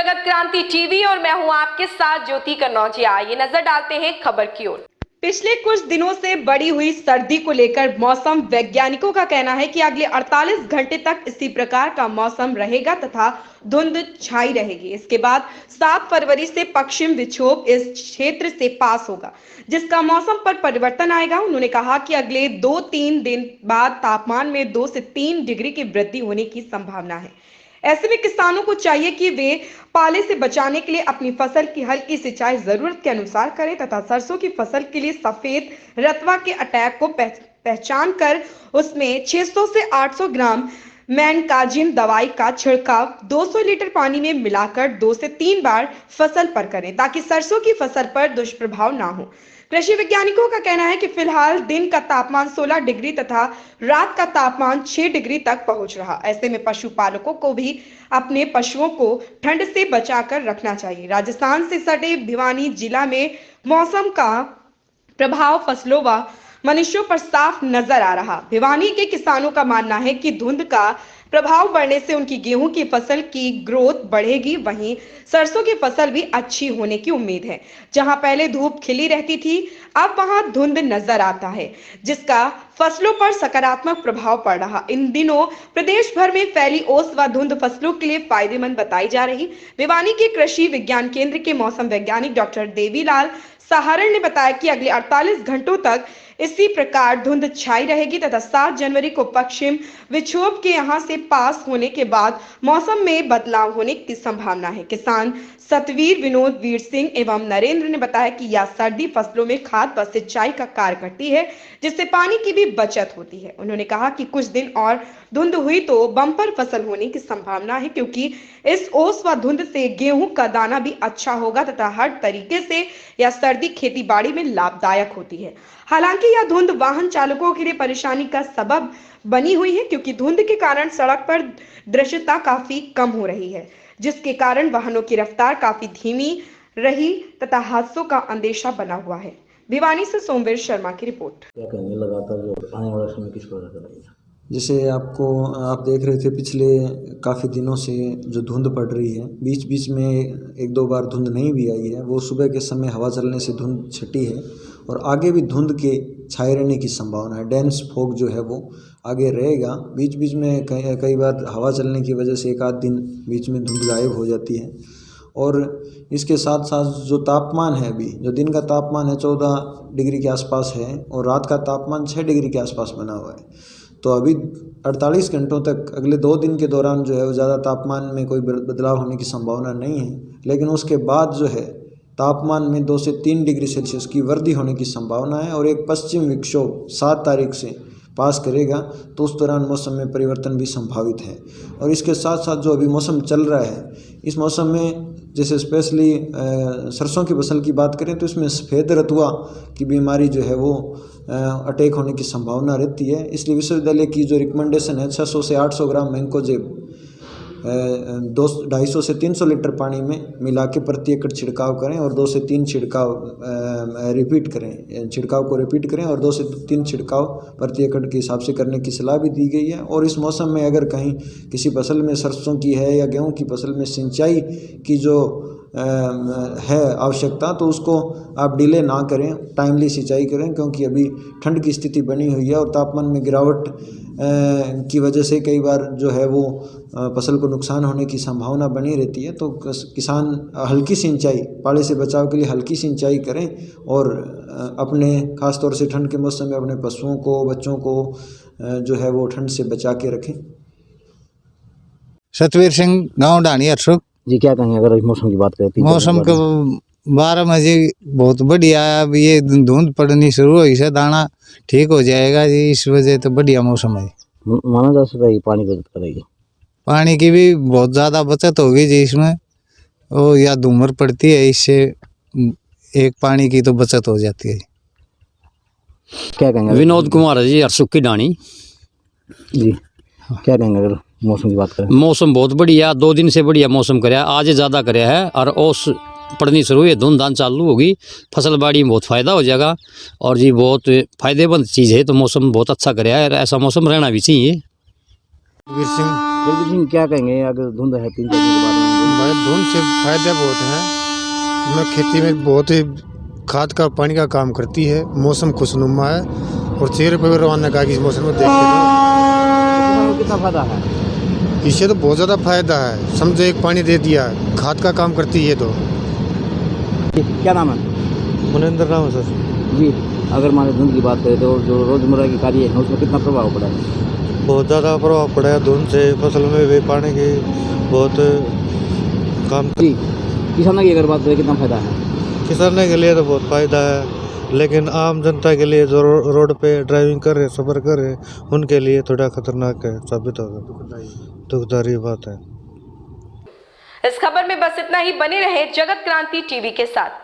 जगत क्रांति टीवी और मैं हूं आपके साथ ज्योति कन्नौजिया। ये नजर डालते हैं खबर की ओर। पिछले कुछ दिनों से बढ़ी हुई सर्दी को लेकर मौसम वैज्ञानिकों का कहना है कि अगले 48 घंटे तक इसी प्रकार का मौसम रहेगा तथा धुंध छाई रहेगी। इसके बाद 7 फरवरी से पश्चिम विक्षोभ इस क्षेत्र से पास होगा, जिसका मौसम पर परिवर्तन आएगा। उन्होंने कहा कि अगले 2-3 दिन बाद तापमान में 2 से 3 डिग्री की वृद्धि होने की संभावना है। ऐसे में किसानों को चाहिए कि वे पाले से बचाने के लिए अपनी फसल की हल्की सिंचाई जरूरत के अनुसार करें तथा सरसों की फसल के लिए सफेद रतवा के अटैक को पहचान कर उसमें 600 से 800 ग्राम मैनकाजिन दवाई का छिड़काव 200 लीटर पानी में मिलाकर 2 से 3 बार फसल पर करें ताकि सरसों की फसल पर दुष्प्रभाव ना हो। कृषि वैज्ञानिकों का कहना है कि फिलहाल दिन का तापमान 16 डिग्री तथा रात का तापमान 6 डिग्री तक पहुंच रहा। ऐसे में पशुपालकों को भी अपने पशुओं को ठंड से बचाकर रखना चाहिए। राजस्थान से सटे भिवानी जिला में मौसम का प्रभाव फसलों व मनुष्यों पर साफ नजर आ रहा। भिवानी के किसानों का मानना है कि धुंध का प्रभाव बढ़ने से उनकी गेहूं की फसल की ग्रोथ बढ़ेगी, वहीं सरसों की फसल भी अच्छी होने की उम्मीद है। जहां पहले धूप खिली रहती थी, अब वहां धुंध नजर आता है, जिसका फसलों पर सकारात्मक प्रभाव पड़ रहा। इन दिनों प्रदेश भर में फैली ओस व धुंध फसलों के लिए फायदेमंद बताई जा रही। भिवानी के कृषि विज्ञान केंद्र के मौसम वैज्ञानिक डॉक्टर देवीलाल सहारण ने बताया कि अगले 48 घंटों तक इसी प्रकार धुंध छाई रहेगी तथा 7 जनवरी को पश्चिम विक्षोभ के यहां से पास होने के बाद मौसम में बदलाव होने की संभावना है। किसान सतवीर विनोद वीर सिंह एवं नरेंद्र ने बताया कि यह सर्दी फसलों में खाद व सिंचाई का कार्य करती है, जिससे पानी की भी बचत होती है। उन्होंने कहा कि कुछ दिन और धुंध हुई तो बम्पर फसल होने की संभावना है, क्योंकि इस ओस व धुंध से गेहूं का दाना भी अच्छा होगा तथा हर तरीके से यह सर्दी खेती बाड़ी में लाभदायक होती है। हालांकि यह धुंध वाहन चालकों के लिए परेशानी का सबब बनी हुई है, क्योंकि धुंध के कारण सड़क पर दृश्यता काफी कम हो रही है, जिसके कारण वाहनों की रफ्तार काफी धीमी रही तथा हादसों का अंदेशा बना हुआ है। भिवानी से सोमवीर शर्मा की रिपोर्ट। क्या कहेंगे लगातार जो आने वाला समय किस प्रकार का रहेगा? जैसे आप देख रहे थे पिछले काफ़ी दिनों से जो धुंध पड़ रही है, बीच बीच में 1-2 बार धुंध नहीं भी आई है। वो सुबह के समय हवा चलने से धुंध छटी है और आगे भी धुंध के छाए रहने की संभावना है। डेंस फॉग जो है वो आगे रहेगा। बीच बीच में कई बार हवा चलने की वजह से 1-आध दिन बीच में धुंध गायब हो जाती है। और इसके साथ साथ जो तापमान है, अभी जो दिन का तापमान है 14 डिग्री के आसपास है और रात का तापमान 6 डिग्री के आसपास बना हुआ है। तो अभी 48 घंटों तक अगले 2 दिन के दौरान जो है वो ज़्यादा तापमान में कोई बदलाव होने की संभावना नहीं है, लेकिन उसके बाद जो है तापमान में 2 से 3 डिग्री सेल्सियस की वृद्धि होने की संभावना है। और एक पश्चिम विक्षोभ 7 तारीख से पास करेगा, तो उस दौरान मौसम में परिवर्तन भी संभावित है। और इसके साथ साथ जो अभी मौसम चल रहा है, इस मौसम में जैसे स्पेशली सरसों की फसल की बात करें तो इसमें सफ़ेद रतुआ की बीमारी जो है वो अटैक होने की संभावना रहती है। इसलिए विश्वविद्यालय की जो रिकमेंडेशन है 600 से 800 ग्राम मैंकोजेब 250 से 300 लीटर पानी में मिला के प्रति एकड़ छिड़काव करें और 2 से 3 छिड़काव रिपीट करें। छिड़काव को रिपीट करें और 2 से 3 छिड़काव प्रति एकड़ के हिसाब से करने की सलाह भी दी गई है। और इस मौसम में अगर कहीं किसी फसल में सरसों की है या गेहूं की फसल में सिंचाई की जो है आवश्यकता, तो उसको आप डिले ना करें, टाइमली सिंचाई करें, क्योंकि अभी ठंड की स्थिति बनी हुई है और तापमान में गिरावट की वजह से कई बार जो है वो फसल को नुकसान होने की संभावना बनी रहती है। तो किसान हल्की सिंचाई, पाले से बचाव के लिए हल्की सिंचाई करें और अपने खास तौर से ठंड के मौसम में अपने पशुओं को, बच्चों को जो है वो ठंड से बचा के रखें। सतवीर सिंह, गाँव ढाणी अशोक जी, क्या कहेंगे अगर इस मौसम की बात करें? मौसम के बारे में जी बहुत बढ़िया है। अब ये धुंध पड़नी शुरू हुई से दाना ठीक हो जाएगा जी, इस वजह तो बढ़िया मौसम है। माना जा सकता है पानी बचत करेगी, पानी की भी बहुत ज़्यादा बचत होगी जी इसमें। और या धूमर पड़ती है, इससे एक पानी की तो बचत हो जाती है। क्या कहेंगे? विनोद कुमार है जी, अरसुक की ढाणी जी, क्या कहेंगे अगर मौसम की बात करें? मौसम बहुत बढ़िया, 2 दिन से बढ़िया मौसम कराया, आज ज़्यादा कराया है और ओस पड़नी शुरू हुई है, धुंध धान चालू होगी, फसल बाड़ी में बहुत फ़ायदा हो जाएगा और जी बहुत फ़ायदेमंद चीज़ है। तो मौसम बहुत अच्छा कराया है, ऐसा मौसम रहना भी चाहिए। वीर सिंह जगदीश सिंह क्या कहेंगे अगर धुंध है 3-4 दिन के बाद में? भाई धुंध से फायदे बहुत हैं। मैं खेती में बहुत ही खाद का पानी का काम करती है। मौसम खुशनुमा है और चेहरे पर रवाना का इस मौसम में देखते किसानों को कितना फायदा है? तो इससे तो बहुत ज़्यादा फायदा है। समझो एक पानी दे दिया, खाद का काम करती है। तो क्या नाम है? मुनिंदर नाम है सर जी, अगर मान धुंध की बात करें तो जो रोजमर्रा के कार्य है उसमें कितना प्रभाव पड़ा है? बहुत ज़्यादा प्रभाव पड़ा है। धुंध से फसल में भी पानी की बहुत काम। जी, किसानों की अगर बात करें कितना फायदा है? किसानों के लिए तो बहुत फ़ायदा है, लेकिन आम जनता के लिए जो रोड पे ड्राइविंग कर रहे, सफ़र कर रहे, उनके लिए थोड़ा खतरनाक है, साबित होगा। दुखदायी बात है। इस खबर में बस इतना ही। बने रहे जगत क्रांति टीवी के साथ।